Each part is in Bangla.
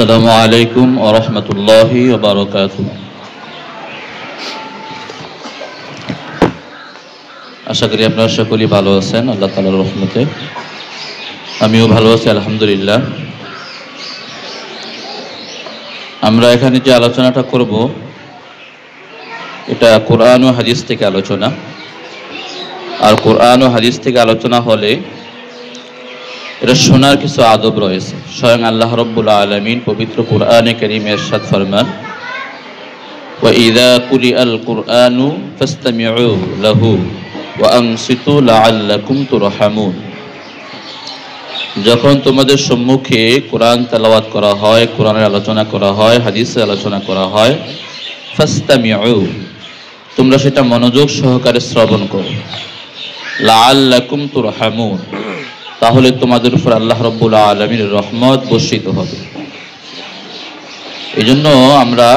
আসসালামু আলাইকুম ওয়া রাহমাতুল্লাহি ওয়া বারাকাতুহু। আশা করি আপনারা সকলেই ভালো আছেন আল্লাহ তাআলার রহমতে। আমিও ভালো আছি আলহামদুলিল্লাহ। আমরা এখানে যে আলোচনাটা করব এটা কোরআন ও হাদিস থেকে আলোচনা। আর কোরআন ও হাদিস থেকে আলোচনা হলে এটা শোনার কিছু আদব রয়েছে। স্বয়ং আল্লাহ রাব্বুল আলামিন পবিত্র কোরআনে কারীমে ইরশাদ ফরমান, ওয়া ইযা কুরিআল কুরআনু ফাসতামিউ লাহু ওয়া আনসিতু লাআল্লাকুম তুরহামুন। যখন তোমাদের সম্মুখে কোরআন তেলাওয়াত করা হয়, কোরআনের আলোচনা করা হয়, হাদিসের আলোচনা করা হয়, ফাসতামিউ, তোমরা সেটা মনোযোগ সহকারে শ্রবণ করো। লাআল্লাকুম তুরহামুন, তাহলে তোমাদের উপর আল্লাহ রাব্বুল আলামিনের রহমত বর্ষিত হবে। এই জন্য আমরা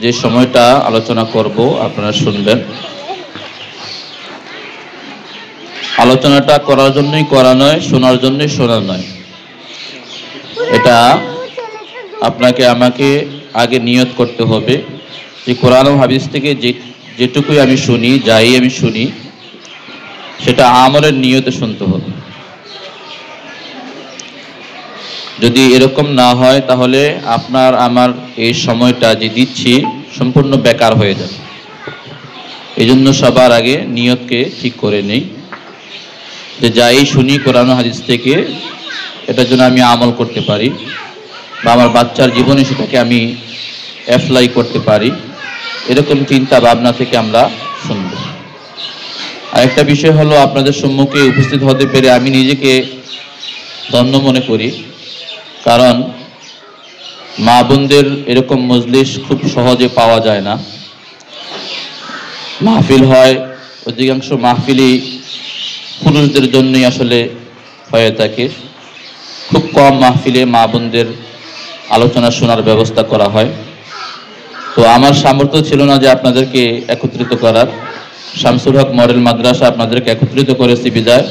যে সময়টা আলোচনা করব আপনারা শুনবেন। আলোচনাটা করার জন্যই করা নয়, শোনার জন্যই শোনা নয়। এটা আপনাকে আমাকে আগে নিয়ত করতে হবে যে কোরআন ও হাদিস থেকে যেটুকুই আমি শুনি, যাই আমি শুনি, সেটা আমলের নিয়তে শুনতে হবে। যদি এরকম না হয় তাহলে আপনার আমার এই সময়টা যে দিচ্ছি সম্পূর্ণ বেকার হয়ে যাবে। এই জন্য সবার আগে নিয়তকে ঠিক করে নেই যে যাই শুনি কোরআন হাদিস থেকে এটার জন্য আমি আমল করতে পারি বা আমার বাচ্চার জীবনে সেটাকে আমি অ্যাপ্লাই করতে পারি, এরকম চিন্তা ভাবনা থেকে আমরা শুনব। আরেকটা বিষয় হলো, আপনাদের সম্মুখে উপস্থিত হতে পেরে আমি নিজেকে ধন্য মনে করি। কারণ মা বোনদের এরকম মজলিস খুব সহজে পাওয়া যায় না। মাহফিল হয়, অধিকাংশ মাহফিলই পুরুষদের জন্যই আসলে হয়ে থাকে। খুব কম মাহফিলে মা বোনদের আলোচনা শোনার ব্যবস্থা করা হয়। তো আমার সামর্থ্য ছিল না যে আপনাদেরকে একত্রিত করার। শামসুল হক মডেল মাদ্রাসা আপনাদেরকে একত্রিত করেছি বিদায়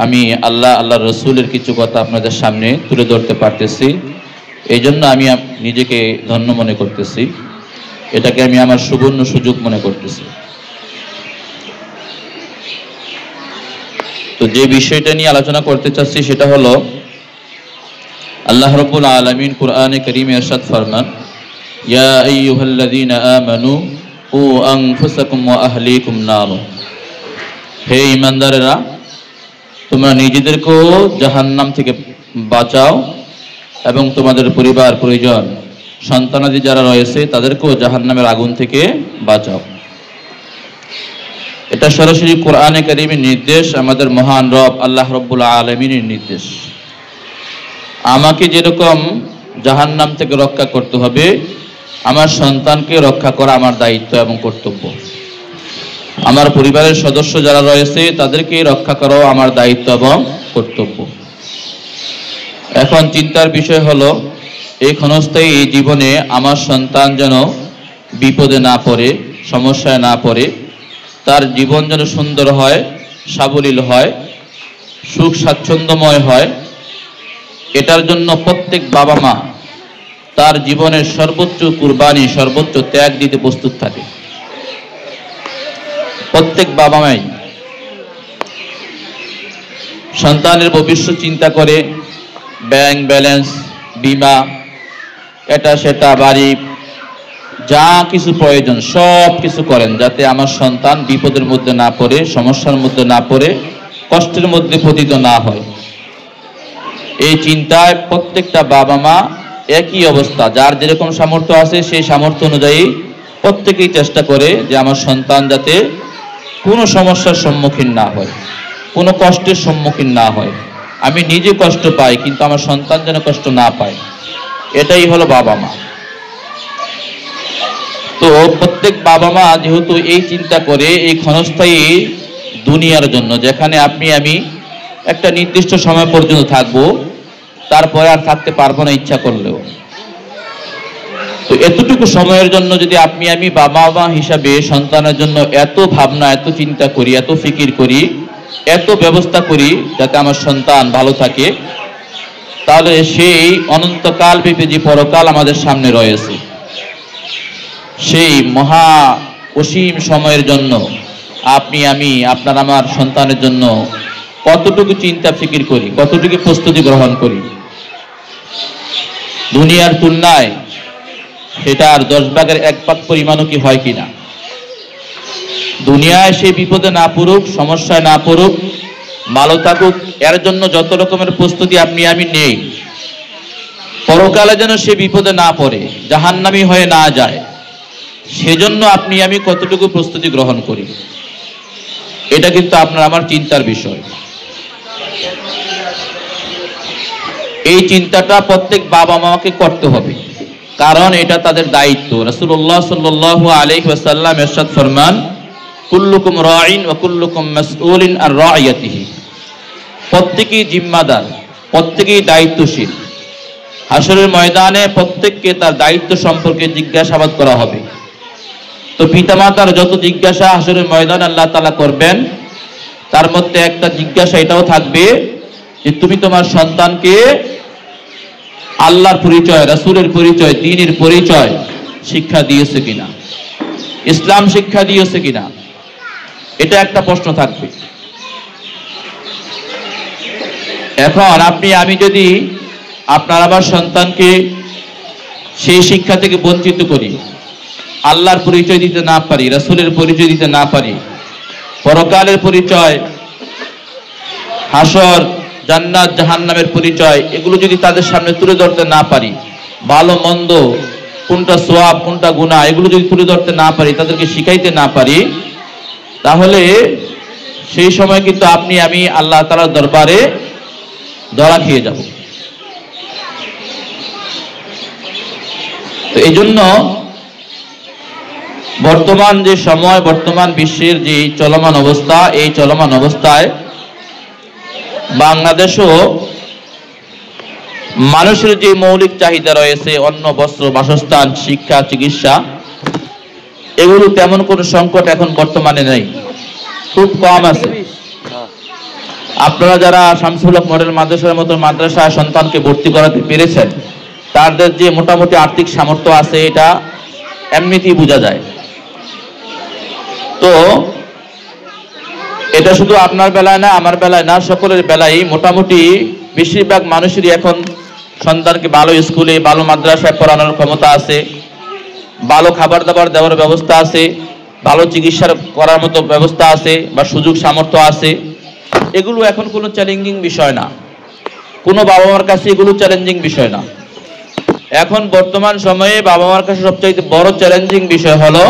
আমি আল্লাহর রসুলের কিছু কথা আপনাদের সামনে তুলে ধরতে পারতেছি। এই জন্য আমি নিজেকে ধন্য মনে করতেছি। এটাকে আমি আমার সুবর্ণ সুযোগ মনে করতেছি। তো যে বিষয়টা নিয়ে আলোচনা করতে চাচ্ছি সেটা হলো, আল্লাহ রাব্বুল আলামিন কোরআনে কারীমে ইরশাদ ফরমান, ইয়া আইয়ুহাল্লাযীনা আমানু কু আনফুসাকুম ওয়া আহলিকুম নার। হে ঈমানদারেরা, তোমরা নিজেদেরকেও জাহান্নাম থেকে বাঁচাও এবং তোমাদের পরিবার পরিজন সন্তানাদি যারা রয়েছে তাদেরকেও জাহান্নামের আগুন থেকে বাঁচাও। এটা সরাসরি কোরআনে কারীমের নির্দেশ, আমাদের মহান রব আল্লাহ রাব্বুল আলামিনের নির্দেশ। আমাকে যেরকম জাহান্নাম থেকে রক্ষা করতে হবে, আমার সন্তানকে রক্ষা করা আমার দায়িত্ব এবং কর্তব্য। আমার পরিবারের সদস্য যারা রয়েছে তাদেরকে রক্ষা করাও আমার দায়িত্ব এবং কর্তব্য। এখন চিন্তার বিষয় হলো, এই ক্ষণস্থায়ী এই জীবনে আমার সন্তান যেন বিপদে না পড়ে, সমস্যায় না পড়ে, তার জীবন যেন সুন্দর হয়, সাবলীল হয়, সুখ স্বাচ্ছন্দ্যময় হয়। এটার জন্য প্রত্যেক বাবা মা তার জীবনের সর্বোচ্চ কুরবানি, সর্বোচ্চ ত্যাগ দিতে প্রস্তুত থাকে। প্রত্যেক বাবা মাই সন্তানের ভবিষ্যৎ চিন্তা করে ব্যাংক ব্যালেন্স, বিমা, এটা সেটা, বাড়ি, যা কিছু প্রয়োজন সব কিছু করেন যাতে আমার সন্তান বিপদের মধ্যে না পড়ে, সমস্যার মধ্যে না পড়ে, কষ্টের মধ্যে পতিত না হয়। এই চিন্তায় প্রত্যেকটা বাবা মা একই অবস্থা, যার যেরকম সামর্থ্য আছে সেই সামর্থ্য অনুযায়ী প্রত্যেকেই চেষ্টা করে যে আমার সন্তান যাতে কোনো সমস্যার সম্মুখীন না হয়, কোনো কষ্টের সম্মুখীন না হয়। আমি নিজে কষ্ট পাই কিন্তু আমার সন্তান যেন কষ্ট না পায়, এটাই হলো বাবা মা। তো প্রত্যেক বাবা মা যেহেতু এই চিন্তা করে এই ক্ষণস্থায়ী দুনিয়ার জন্য, যেখানে আপনি আমি একটা নির্দিষ্ট সময় পর্যন্ত থাকবো, তারপরে আর থাকতে পারবো না ইচ্ছা করলেও। তো এতটুকু সময়ের জন্য যদি আপনি আমি বাবা মা হিসাবে সন্তানের জন্য এত ভাবনা, এত চিন্তা করি, এত ফিকির করি, এত ব্যবস্থা করি যাতে আমার সন্তান ভালো থাকে, তাহলে সেই অনন্তকাল ব্যাপী যে পরকাল আমাদের সামনে রয়েছে, সেই মহা অসীম সময়ের জন্য আপনি আমি আপনার আমার সন্তানের জন্য কতটুকু চিন্তা ফিকির করি, কতটুকু প্রস্তুতি গ্রহণ করি। দুনিয়ার তুলনায় সেটার 10 ভাগের 1 ভাগ পরিমাণও কি হয় কিনা। দুনিয়ায় সে বিপদে না পড়ুক, সমস্যায় না পড়ুক, ভালো থাকুক, এর জন্য যত রকমের প্রস্তুতি আপনি আমি নেই, পরকালে যেন সে বিপদে না পড়ে, জাহান্নামী হয়ে না যায়, সেজন্য আপনি আমি কতটুকু প্রস্তুতি গ্রহণ করি, এটা কিন্তু আপনার আমার চিন্তার বিষয়। এই চিন্তাটা প্রত্যেক বাবা মাকে করতে হবে, কারণ এটা তাদের দায়িত্ব। রাসূলুল্লাহ সাল্লাল্লাহু আলাইহি ওয়াসাল্লাম ইরশাদ ফরমান, কুল্লুকুম রাঈন ওয়া কুল্লুকুম মাসউলিন আন রাইয়াতিহি। প্রত্যেকই জিম্মাদার, প্রত্যেকই দায়িত্বশীল। হাসরের ময়দানে প্রত্যেককে তার দায়িত্ব সম্পর্কে জিজ্ঞাসাবাদ করা হবে। তো পিতামাতার যত জিজ্ঞাসা হাসরের ময়দানে আল্লাহ তাআলা করবেন, তার মধ্যে একটা জিজ্ঞাসা এটাও থাকবে যে তুমি তোমার সন্তানকে আল্লাহর পরিচয়, রাসূলের পরিচয়, দ্বীনের পরিচয় শিক্ষা দিয়েছে কিনা, ইসলাম শিক্ষা দিয়েছে কিনা, এটা একটা প্রশ্ন থাকবে। এখন আপনি আমি যদি আপনার আমার সন্তানকে সেই শিক্ষা থেকে বঞ্চিত করি, আল্লাহর পরিচয় দিতে না পারি, রাসূলের পরিচয় দিতে না পারি, পরকালের পরিচয়, হাসর, জান্নাত জাহান্নামের পরিচয়, এগুলো যদি তাদের সামনে তুলে ধরতে না পারি, ভালো মন্দ, কোনটা সওয়াব কোনটা গুনাহ, এগুলো যদি তুলে ধরতে না পারি, তাদেরকে শিখাইতে না পারি, তাহলে সেই সময় কিন্তু আপনি আমি আল্লাহ তাআলার দরবারে ধরা খেয়ে যাব। তো এই জন্য বর্তমান যে সময়, বর্তমান বিশ্বের যে চলমান অবস্থা, এই চলমান অবস্থায় বাংলাদেশও মানুষের যে মৌলিক চাহিদা রয়েছে, অন্ন, বস্ত্র, বাসস্থান, শিক্ষা, চিকিৎসা, এগুলো তেমন কোনো সংকট এখন বর্তমানে নেই, খুব কম আছে। আপনারা যারা শামসুল হক মডেল মাদ্রাসার মতো মাদ্রাসায় সন্তানকে ভর্তি করাতে পেরেছেন, তাদের যে মোটামুটি আর্থিক সামর্থ্য আছে, এটা এমনিতেই বোঝা যায়। তো এটা শুধু আপনার বেলায় না, আমার বেলায় না, সকলের বেলায় মোটামুটি বেশিরভাগ মানুষেরই এখন সন্তানকে ভালো স্কুলে, ভালো মাদ্রাসায় পড়ানোর ক্ষমতা আছে, ভালো খাবার দাবার দেওয়ার ব্যবস্থা আছে, ভালো চিকিৎসা করার মতো ব্যবস্থা আছে বা সুযোগ সামর্থ্য আছে। এগুলো এখন কোনো চ্যালেঞ্জিং বিষয় না, কোনো বাবা মার কাছে এগুলো চ্যালেঞ্জিং বিষয় না। এখন বর্তমান সময়ে বাবা মার কাছে সবচেয়ে বড় চ্যালেঞ্জিং বিষয় হলো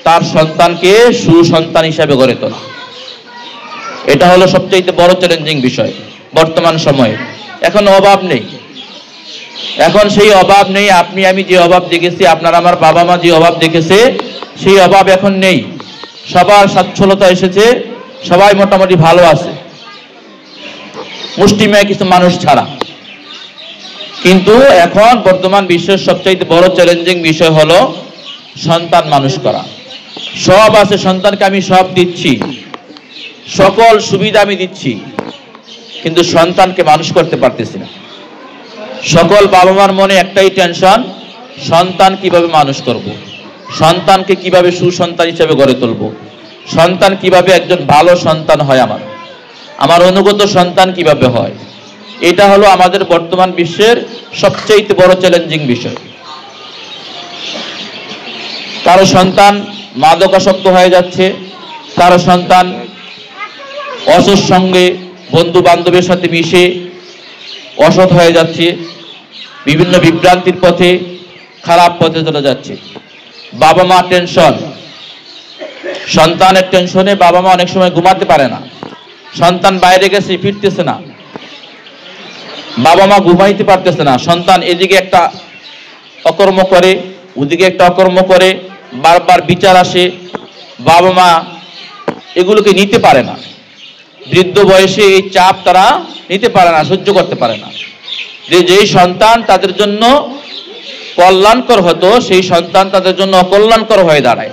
তার সন্তানকে সুসন্তান হিসাবে গড়ে তোলা। এটা হলো সবচেয়ে বড় চ্যালেঞ্জিং বিষয় বর্তমান সময়ে। এখন অভাব নেই, এখন সেই অভাব নেই। আপনি আমি যে অভাব দেখেছি, আপনার আমার বাবা মা যে অভাব দেখেছে, সেই অভাব এখন নেই। সবার সচ্ছলতা এসেছে, সবাই মোটামুটি ভালো আছে, মুষ্টিমেয় কিছু মানুষ ছাড়া। কিন্তু এখন বর্তমান বিশ্বের সবচেয়ে বড় চ্যালেঞ্জিং বিষয় হলো সন্তান মানুষ করা। সব আছে, সন্তানকে আমি সব দিচ্ছি, সকল সুবিধা আমি দিচ্ছি, কিন্তু সন্তানকে মানুষ করতে পারতেছি না। সকল বাবা মার মনে একটাই টেনশন, সন্তান কিভাবে মানুষ করব, সন্তানকে কিভাবে সুসন্তান হিসেবে গড়ে তুলব, সন্তান কিভাবে একজন ভালো সন্তান হয়, আমার অনুগত সন্তান কিভাবে হয়। এটা হলো আমাদের বর্তমান বিশ্বের সবচেয়ে বড় চ্যালেঞ্জিং বিষয়। কারো সন্তান মাদকাসক্ত হয়ে যাচ্ছে, কারো সন্তান অসৎ সঙ্গে, বন্ধু বান্ধবের সাথে মিশে অসৎ হয়ে যাচ্ছে, বিভিন্ন বিভ্রান্তির পথে, খারাপ পথে চলে যাচ্ছে। বাবা মা টেনশন, সন্তানের টেনশনে বাবা মা অনেক সময় ঘুমাতে পারে না। সন্তান বাইরে গেছে, ফিরতেছে না, বাবা মা ঘুমাইতে পারতেছে না। সন্তান এদিকে একটা অকর্ম করে, ওদিকে একটা অকর্ম করে, বারবার বিচার আসে, বাবা মা এগুলোকে নিতে পারে না। বৃদ্ধ বয়সে এই চাপ তারা নিতে পারে না, সহ্য করতে পারে না। যেই সন্তান তাদের জন্য কল্যাণকর হতো, সেই সন্তান তাদের জন্য অকল্যাণকর হয়ে দাঁড়ায়,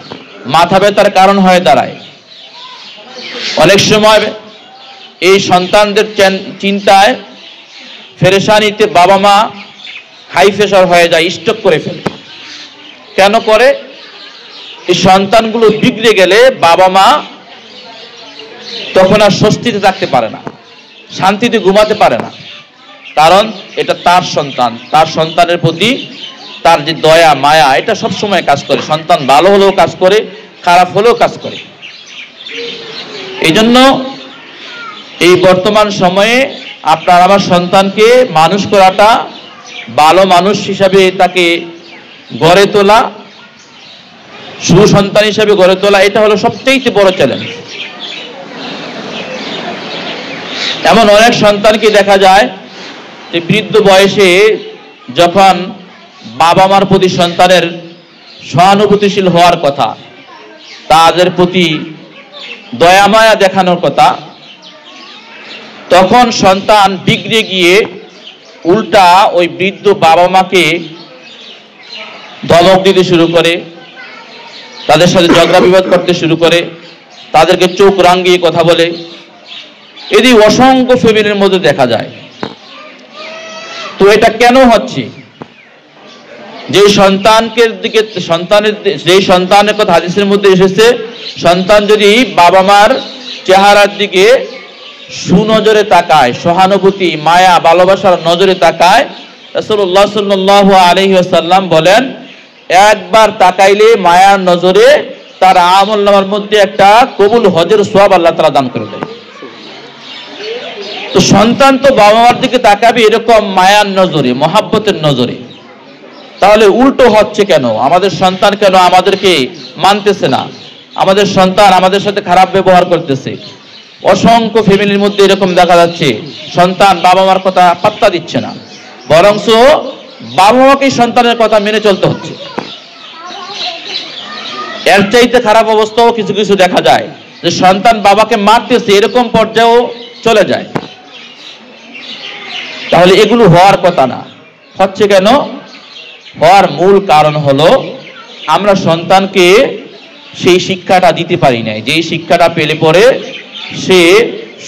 মাথা ব্যথার কারণ হয়ে দাঁড়ায়। অনেক সময় এই সন্তানদের চিন্তায় পেরেশানিতে বাবা মা হাই প্রেশার হয়ে যায়, স্ট্রোক করে ফেলে। কেন করে? এই সন্তানগুলো বিগড়ে গেলে বাবা মা তখন আর স্বস্তিতে থাকতে পারে না, শান্তিতে ঘুমাতে পারে না। কারণ এটা তার সন্তান, তার সন্তানের প্রতি তার যে দয়া মায়া এটা সবসময় কাজ করে। সন্তান ভালো হলেও কাজ করে, খারাপ হলেও কাজ করে। এই জন্য এই বর্তমান সময়ে আপনার আমার সন্তানকে মানুষ করাটা, ভালো মানুষ হিসাবে তাকে গড়ে তোলা, সুসন্তান হিসাবে গড়ে তোলা, এটা হলো সবচেয়ে বড় চ্যালেঞ্জ। এমন অনেক সন্তানকে দেখা যায় যে বৃদ্ধ বয়সে যখন বাবা মার প্রতি সন্তানের সহানুভূতিশীল হওয়ার কথা, তাদের প্রতি দয়া মায়া দেখানোর কথা, তখন সন্তান বিগড়ে গিয়ে উল্টা ওই বৃদ্ধ বাবা মাকে ধমক দিতে শুরু করে, তাদের সাথে ঝগড়া বিবাদ করতে শুরু করে, তাদেরকে চোখ রাঙিয়ে কথা বলে। এটি অসংখ্য ফ্যামিলির মধ্যে দেখা যায়। তো এটা কেন হচ্ছে? যে সন্তানকে দিকে যেই সন্তানের কথা হাদিসের মধ্যে এসেছে, সন্তান যদি বাবা মার চেহারার দিকে সুনজরে তাকায়, সহানুভূতি মায়া ভালোবাসার নজরে তাকায়, রাসূলুল্লাহ সাল্লাল্লাহু আলাইহি ওয়াসাল্লাম বলেন, একবার তাকাইলে মায়ার নজরে তার আমলনামার মধ্যে একটা কবুল হজের সওয়াব আল্লাহ তাআলা দান করে দেয়। তো সন্তান তো বাবা মার দিকে তাকাবে এরকম মায়ার নজরে, মহাব্বতের নজরে। তাহলে উল্টো হচ্ছে কেন? আমাদের সন্তান কেন আমাদেরকে মানতেছে না? আমাদের সন্তান আমাদের সাথে খারাপ ব্যবহার করতেছে। অসংখ্য ফ্যামিলির মধ্যে এরকম দেখা যাচ্ছে, সন্তান বাবা মার কথা পাত্তা দিচ্ছে না, বরঞ্চ বাবা মাকেই সন্তানের কথা মেনে চলতে হচ্ছে। এর চাইতে খারাপ অবস্থাও কিছু কিছু দেখা যায়, যে সন্তান বাবাকে মারতেছে, এরকম পর্যায়েও চলে যায়। তাহলে এগুলো হওয়ার কথা না। হচ্ছে কেন? হওয়ার মূল কারণ হলো আমরা সন্তানকে সেই শিক্ষাটা দিতে পারি নাই, যেই শিক্ষাটা পেলে পরে সে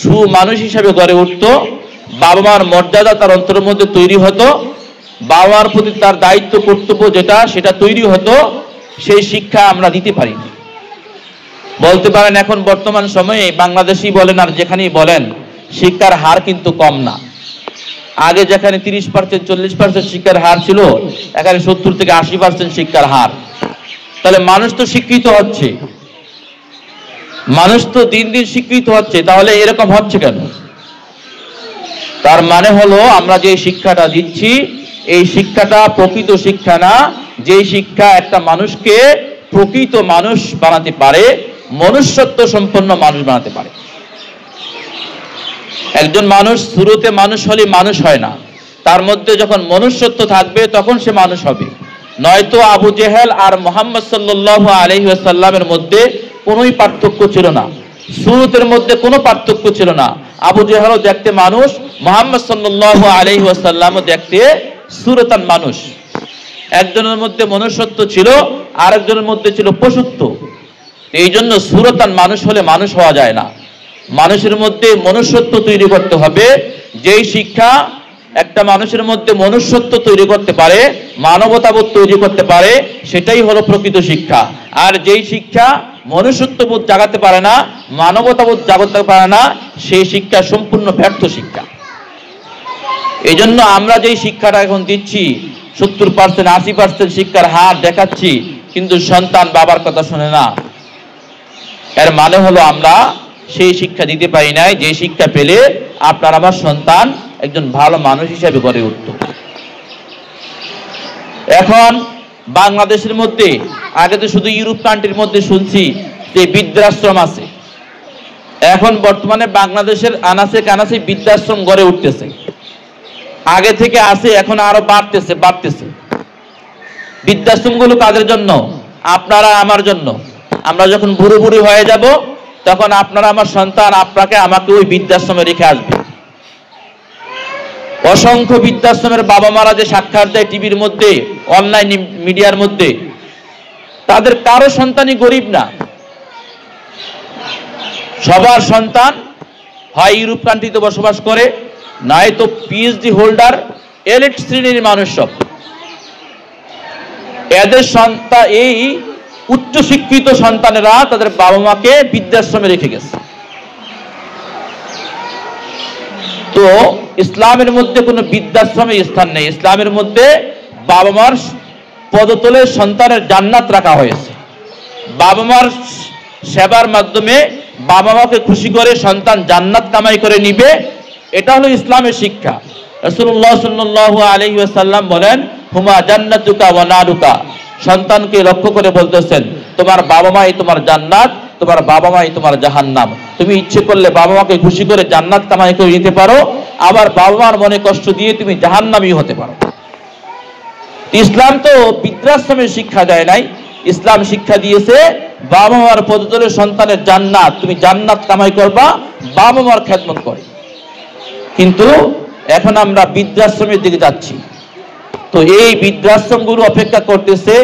সুমানুষ হিসাবে গড়ে উঠতো, বাবা মার মর্যাদা তার অন্তরের মধ্যে তৈরি হতো, বাবা মার প্রতি তার দায়িত্ব কর্তব্য যেটা সেটা তৈরি হতো। সেই শিক্ষা আমরা দিতে পারিনি। বলতে পারেন এখন বর্তমান সময়ে বাংলাদেশই বলেন আর যেখানেই বলেন, শিক্ষার হার কিন্তু কম না। আগে যেখানে 30% 40% শিক্ষার হার ছিল, এখানে 70 থেকে 80% শিক্ষার হার। তাহলে মানুষ তো শিক্ষিত হচ্ছে, মানুষ তো দিন দিন শিক্ষিত হচ্ছে। তাহলে এরকম হচ্ছে কেন? তার মানে হলো আমরা যে শিক্ষাটা দিচ্ছি এই শিক্ষাটা প্রকৃত শিক্ষা না। যে শিক্ষা একটা মানুষকে প্রকৃত মানুষ বানাতে পারে, মনুষ্যত্ব সম্পন্ন মানুষ বানাতে পারে। একজন মানুষ শুরুতে মানুষ হলে মানুষ হয় না, তার মধ্যে যখন মনুষ্যত্ব থাকবে তখন সে মানুষ হবে। নয়তো আবু জেহেল আর মুহাম্মদ সাল্লাল্লাহু আলাইহি ওয়াসাল্লামের মধ্যে কোনোই পার্থক্য ছিল না, শুরুতের মধ্যে কোনো পার্থক্য ছিল না। আবু জেহেলও দেখতে মানুষ, মুহাম্মদ সাল্লাল্লাহু আলাইহি ওয়াসাল্লামও দেখতে সুরতান মানুষ। একজনের মধ্যে মনুষ্যত্ব ছিল, আরেকজনের মধ্যে ছিল পশুত্ব। এই জন্য সুরতান মানুষ হলে মানুষ হওয়া যায় না। মানুষের মধ্যে মনুষ্যত্ব তৈরি করতে হবে। যেই শিক্ষা একটা মানুষের মধ্যে মনুষ্যত্ব তৈরি করতে পারে, মানবতাবোধ তৈরি করতে পারে, সেটাই হলো প্রকৃত শিক্ষা। আর যেই শিক্ষা মনুষ্যত্ববোধ জাগাতে পারে না, মানবতাবোধ জাগাতে পারে না, সেই শিক্ষা সম্পূর্ণ ব্যর্থ শিক্ষা। এই জন্য আমরা যেই শিক্ষাটা এখন দিচ্ছি 70% 80% শিক্ষার হার দেখাচ্ছি, কিন্তু সন্তান বাবার কথা শুনে না। এর মানে হলো আমরা সেই শিক্ষা দিতে পারি নাই, যে শিক্ষা পেলে আপনার আমার সন্তান একজন ভালো মানুষ হিসেবে গড়ে উঠত। এখন বাংলাদেশের মধ্যে, আগে তো শুধু ইউরোপ কান্ট্রির মধ্যে শুনছি যে বৃদ্ধাশ্রম আছে, এখন বর্তমানে বাংলাদেশের আনাচে কানাচে বৃদ্ধাশ্রম গড়ে উঠতেছে। আগে থেকে আছে, এখন আরো বাড়তেছে। বৃদ্ধাশ্রমগুলো কাদের জন্য? আপনারা আমার জন্য। আমরা যখন বুড়ো বুড়ি হয়ে যাব, তখন আপনারা আমার সন্তান আপনাকে আমাকে ওই বৃদ্ধাশ্রমে রেখে আসবে। অসংখ্য বৃদ্ধাশ্রমের বাবা মারা যে সাক্ষাৎ দেয় টিভির মধ্যে, অনলাইন মিডিয়ার মধ্যে, তাদের কারো সন্তানই গরিব না। সবার সন্তান হয় ইউরোপ কান্ট্রিতে বসবাস করে, নাই তো পিএইচডি হোল্ডার, এলিট শ্রেণীর মানুষ সব। এদের সন্তান, এই উচ্চ শিক্ষিত সন্তানেরা তাদের বাবা মাকে বৃদ্ধাশ্রমে রেখে গেছে। তো ইসলামের মধ্যে কোনো বৃদ্ধাশ্রমের স্থান নেই। ইসলামের মধ্যে বাবা মার পদতলে সন্তানের জান্নাত রাখা হয়েছে। বাবা মার সেবার মাধ্যমে বাবা মাকে খুশি করে সন্তান জান্নাত কামাই করে নিবে, এটা হলো ইসলামের শিক্ষা। রাসূলুল্লাহ সাল্লাল্লাহু আলাইহি ওয়াসাল্লাম বলেন, হুমা জান্নাতুকা ওয়া নারুকা। সন্তানকে লক্ষ্য করে বলতেছেন, তোমার বাবা মাই তোমার জান্নাত, তোমার বাবা মাই তোমার জাহান্নাম। তুমি ইচ্ছে করলে বাবা মাকে খুশি করে জান্নাত কামাই করে নিতে পারো, আবার বাবা মার মনে কষ্ট দিয়ে তুমি জাহান্নামী হতে পারো। ইসলাম তো বৃদ্ধাশ্রমের শিক্ষা দেয় নাই, ইসলাম শিক্ষা দিয়েছে বাবা মার পদতলে সন্তানের জান্নাত, তুমি জান্নাত কামাই করবা বাবা মার খেদমত করে। কিন্তু এখন আমরা বৃদ্ধাশ্রমের দিকে যাচ্ছি। তো এই বৃদ্ধাশ্রমগুলো অপেক্ষা করতেছে,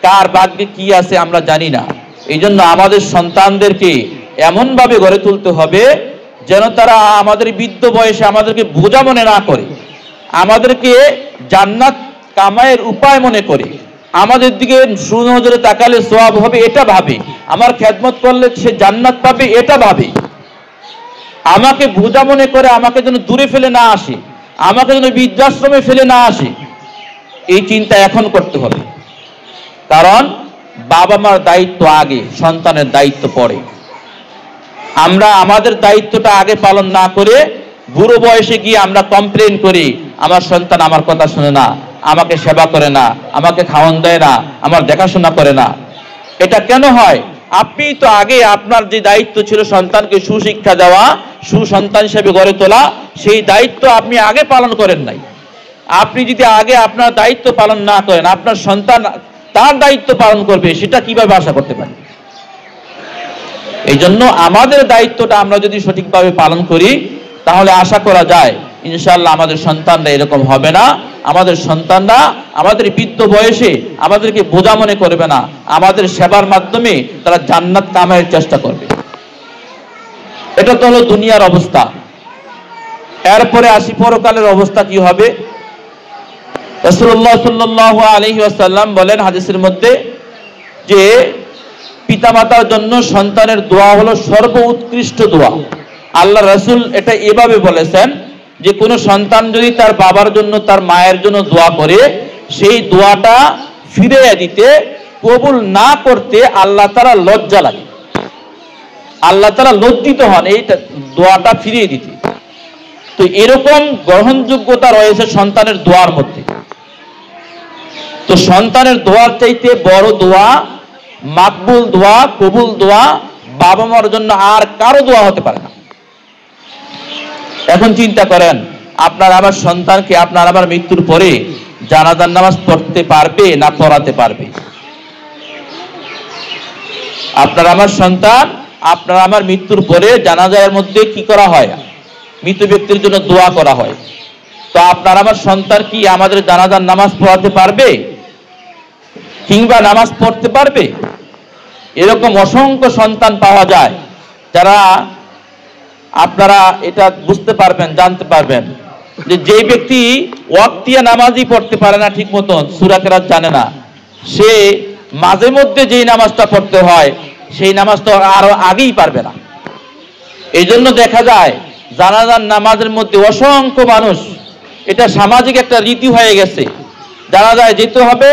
কার ভাগ্যে কি আছে আমরা জানি না। এই জন্য আমাদের সন্তানদেরকে এমনভাবে গড়ে তুলতে হবে যেন তারা আমাদের বৃদ্ধ বয়সে আমাদেরকে বোঝা মনে না করে, আমাদেরকে জান্নাত কামাইয়ের উপায় মনে করে, আমাদের দিকে সুনজরে তাকালে সওয়াব হবে এটা ভাবে, আমার খেদমত করলে সে জান্নাত পাবে এটা ভাবে, আমাকে বোঝা মনে করে আমাকে যেন দূরে ফেলে না আসে, আমাকে যেন বৃদ্ধাশ্রমে ফেলে না আসে। এই চিন্তা এখন করতে হবে, কারণ বাবা মার দায়িত্ব আগে, সন্তানের দায়িত্ব পরে। আমরা আমাদের দায়িত্বটা আগে পালন না করে বুড়ো বয়সে গিয়ে আমরা কমপ্লেন করি, আমার সন্তান আমার কথা শুনে না, আমাকে সেবা করে না, আমাকে খাওয়ান দেয় না, আমার দেখাশোনা করে না। এটা কেন হয়? আপনি তো আগে আপনার যে দায়িত্ব ছিল সন্তানকে সুশিক্ষা দেওয়া, সুসন্তান হিসেবে গড়ে তোলা, সেই দায়িত্ব আপনি আগে পালন করেন নাই। আপনি যদি আগে আপনার দায়িত্ব পালন না করেন, আপনার সন্তান তার দায়িত্ব পালন করবে সেটা কিভাবে আশা করতে পারেন? এই জন্য আমাদের দায়িত্বটা আমরা যদি সঠিকভাবে পালন করি তাহলে আশা করা যায় ইনশাআল্লাহ আমাদের সন্তানরা এরকম হবে না। আমাদের সন্তানরা আমাদের বৃদ্ধ বয়সে আমাদেরকে বোঝা মনে করবে না, আমাদের সেবার মাধ্যমে তারা জান্নাত কামাইয়ের চেষ্টা করবে। এটা তো হলো দুনিয়ার অবস্থা। এরপরে আসি পরকালের অবস্থা কি হবে। রাসূলুল্লাহ সাল্লাল্লাহু আলাইহি ওয়াসাল্লাম বলেন হাদিসের মধ্যে যে পিতামাতার জন্য সন্তানের দোয়া হলো সর্বোৎকৃষ্ট দোয়া। আল্লাহ রাসূল এটা এভাবে বলেছেন যে কোনো সন্তান যদি তার বাবার জন্য তার মায়ের জন্য দোয়া করে, সেই দোয়াটা ফিরিয়ে দিতে, কবুল না করতে আল্লাহ তাআলা লজ্জা লাগে, আল্লাহ তাআলা লজ্জিত হন এই দোয়াটা ফিরিয়ে দিতে। তো এরকম গ্রহণযোগ্যতা রয়েছে সন্তানের দোয়ার মধ্যে। তো সন্তানের দোয়ার চাইতে বড় দোয়া, মাকবুল দোয়া, কবুল দোয়া বাবা মার জন্য আর কারো দোয়া হতে পারে না। এখন চিন্তা করেন, আপনার আমার সন্তানকে আপনার আমার মৃত্যুর পরে জানাজার নামাজ পড়তে পারবে না পড়াতে পারবে? আপনার আমার সন্তান আপনার আমার মৃত্যুর পরে জানাজার মধ্যে কি করা হয়? মৃত ব্যক্তির জন্য দোয়া করা হয়। তো আপনার আমার সন্তান কি আমাদের জানাজার নামাজ পড়াতে পারবে কিংবা নামাজ পড়তে পারবে? এরকম অসংখ্য সন্তান পাওয়া যায় যারা আপনারা এটা বুঝতে পারবেন, জানতে পারবেন যে ব্যক্তি ওয়াক্তিয়া নামাজই পড়তে পারে না, ঠিক মতন সূরা কেরাত জানে না, সে মাঝে মধ্যে যেই নামাজটা পড়তে হয় সেই নামাজটা আরো আগেই পারবে না। এই জন্য দেখা যায় জানাজার নামাজের মধ্যে অসংখ্য মানুষ, এটা সামাজিক একটা রীতি হয়ে গেছে, জানাজায় যেতে হবে,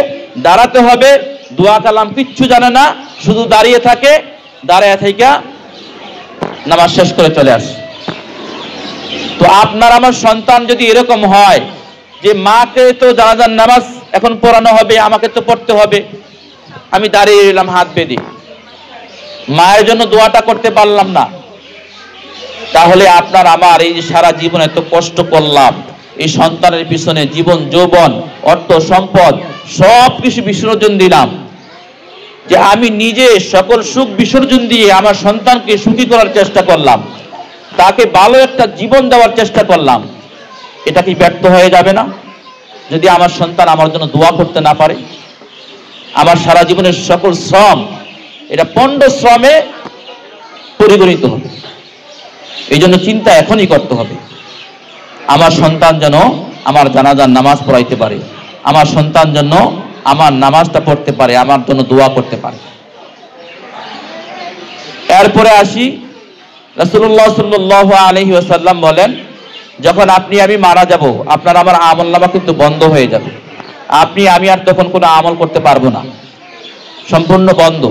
দাঁড়াতে হবে, দোয়া কালাম কিচ্ছু জানে না, শুধু দাঁড়িয়ে থাকে, দাঁড়িয়ে থেকে নামাজ শেষ করে চলে আসে। তো আপনার আমার সন্তান যদি এরকম হয় যে মাকে তো জানাজার নামাজ এখন পড়ানো হবে, আমাকে তো পড়তে হবে, আমি দাঁড়িয়ে এলাম হাত বেঁধে, মায়ের জন্য দোয়াটা করতে পারলাম না, তাহলে আপনার আমার এই যে সারা জীবন এত কষ্ট করলাম, এই সন্তানের পিছনে জীবন যৌবন অর্থ সম্পদ সব কিছু বিসর্জন দিলাম, যে আমি নিজে সকল সুখ বিসর্জন দিয়ে আমার সন্তানকে সুখী করার চেষ্টা করলাম, তাকে ভালো একটা জীবন দেওয়ার চেষ্টা করলাম, এটা কি ব্যর্থ হয়ে যাবে না যদি আমার সন্তান আমার জন্য দোয়া করতে না পারে? আমার সারা জীবনের সকল শ্রম এটা পণ্ড শ্রমে পরিগণিত হবে। এই জন্য চিন্তা এখনই করতে হবে। আমার সন্তান যেন আমার জানাজার নামাজ পড়াইতে পারে, আমার সন্তান যেন আমার নামাজটা পড়তে পারে, আমার জন্য দোয়া করতে পারে। এরপরে আসি, রাসূলুল্লাহ সাল্লাল্লাহু আলাইহি ওয়াসাল্লাম বলেন, যখন আপনি আমি মারা যাব, আপনার আমার আমলনামা কিন্তু বন্ধ হয়ে যাবে। আমি আর তখন কোনো আমল করতে পারবো না, সম্পূর্ণ বন্ধ।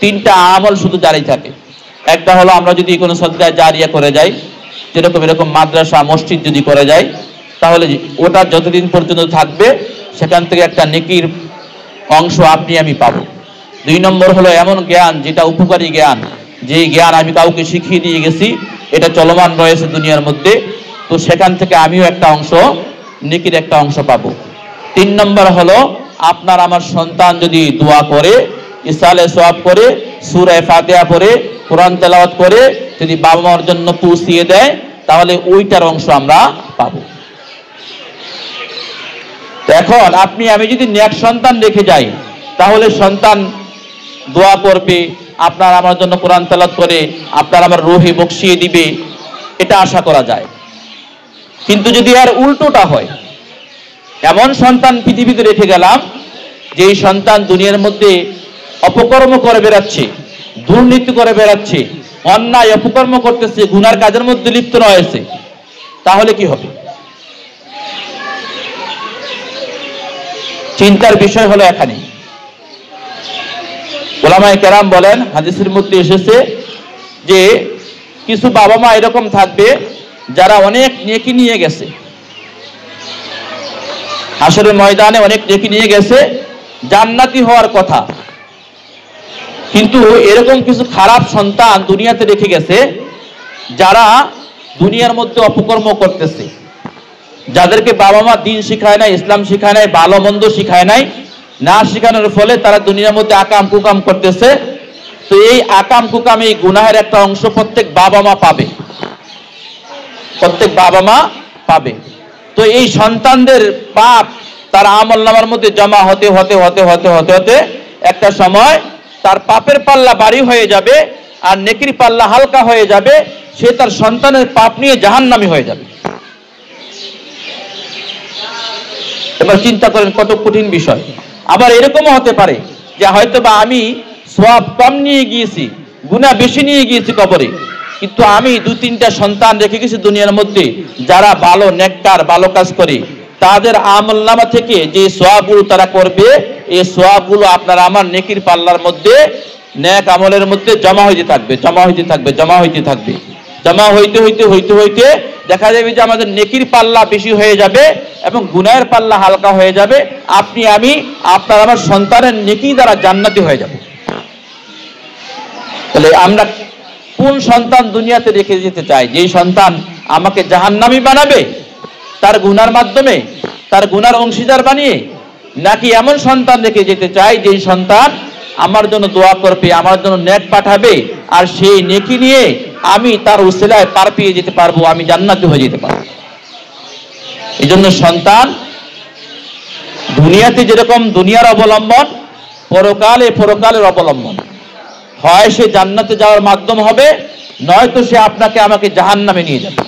3টা আমল শুধু জারি থাকে। একটা হলো আমরা যদি কোনো সদকায়ে জারিয়া করে যাই, যেরকম এরকম মাদ্রাসা মসজিদ যদি করে যাই, তাহলে ওটা যতদিন পর্যন্ত থাকবে সেখান থেকে একটা নেকির অংশ আপনি আমি পাবো। 2 নম্বর হলো এমন জ্ঞান যেটা উপকারী জ্ঞান, যেই জ্ঞান আমি কাউকে শিখিয়ে দিয়ে গেছি, এটা চলমান রয়েছে দুনিয়ার মধ্যে, তো সেখান থেকে আমিও একটা অংশ, নেকির একটা অংশ পাবো। 3 নম্বর হলো আপনার আমার সন্তান যদি দোয়া করে, ইসালে সওয়াব করে, সূরা ফাতিহা পড়ে, কোরআন তেলাওয়াত করে যদি বাবা মার জন্য পৌঁছিয়ে দেয়, তাহলে ওইটার অংশ আমরা পাবো। তো এখন আপনি আমি যদি নেক সন্তান রেখে যাই, তাহলে সন্তান দোয়া করবে, আপনার আমার জন্য কোরআন তেলাওয়াত করে আপনার আমার রূহে বকশিয়ে দিবে, এটা আশা করা যায়। কিন্তু যদি আর উল্টোটা হয়, এমন সন্তান পৃথিবীতে রেখে গেলাম যেই সন্তান দুনিয়ার মধ্যে অপকর্ম করে বেড়াচ্ছে, দুর্নীতি করে বেড়াচ্ছে, অন্যায় অপকর্ম করতেছে, গুনার কাজের মধ্যে লিপ্ত রয়েছে, তাহলে কি হবে? চিন্তার বিষয় হলো এখানে। উলামায়ে কেরাম বলেন, হাদিসের মধ্যে এসেছে যে কিছু বাবা মা এরকম থাকবে যারা অনেক নেকি নিয়ে গেছে, হাসরের ময়দানে অনেক নেকি নিয়ে গেছে, জান্নাতি হওয়ার কথা, কিন্তু এরকম কিছু খারাপ সন্তান দুনিয়াতে রেখে গেছে যারা দুনিয়ার মধ্যে অপকর্ম করতেছে, যাদেরকে বাবা মা দিন শিখায় নাই, ইসলাম শিখায় নাই, ভালো মন্দ শিখায় নাই, না শিখানোর ফলে তারা দুনিয়ার মধ্যে আকাম কুকাম করতেছে। তো এই আকাম কুকাম, এই গুনাহের একটা অংশ প্রত্যেক বাবা মা পাবে, প্রত্যেক বাবা মা পাবে। তো এই সন্তানদের পাপ তার আমলনামার মধ্যে জমা হতে হতে হতে হতে হতে হতে একটা সময় তার পাপের পাল্লা ভারী হয়ে যাবে আর নেকির পাল্লা হালকা হয়ে যাবে, সে তার সন্তানের পাপ নিয়ে জাহান্নামী হয়ে যাবে। এবার চিন্তা করেন কত কঠিন বিষয়। আবার এরকমও হতে পারে যে হয়তো বা আমি সওয়াব কম নিয়ে গিয়েছি, গুনাহ বেশি নিয়ে গিয়েছি কবরে, কিন্তু আমি 2-3টা সন্তান রেখে গেছি দুনিয়ার মধ্যে যারা ভালো নেককার, ভালো কাজ করে, তাদের আমলনামা থেকে যে সওয়াবগুলো তারা করবে, এই সওয়াবগুলো আপনার আমার নেকির পাল্লার মধ্যে, নেক আমলের মধ্যে জমা হইতে থাকবে, জমা হইতে থাকবে, জমা হইতে থাকবে। জমা হইতে হইতে হইতে হইতে দেখা যাবে যে আমাদের নেকির পাল্লা বেশি হয়ে যাবে এবং গুনাহের পাল্লা হালকা হয়ে যাবে। আপনি আমি আপনার আমার সন্তানের নেকি দ্বারা জান্নাতি হয়ে যাব। তাহলে আমরা কোন সন্তান দুনিয়াতে রেখে যেতে চাই, যেই সন্তান আমাকে জাহান্নামী বানাবে তার গুনার মাধ্যমে, তার গুনার অংশীদার বানিয়ে, নাকি এমন সন্তান রেখে যেতে চাই যেই সন্তান আমার জন্য দোয়া করবে, আমার জন্য নেক পাঠাবে, আর সেই নেকি নিয়ে আমি তার উসিলায় পার পেয়ে যেতে পারবো, আমি জান্নাতি হয়ে যেতে পারবো। এই জন্য সন্তান দুনিয়াতে যেরকম দুনিয়ার অবলম্বন, পরকালে পরকালের অবলম্বন। হয় সে জান্নাতে যাওয়ার মাধ্যম হবে, নয়তো সে আপনাকে আমাকে জাহান্নামে নিয়ে যাবে।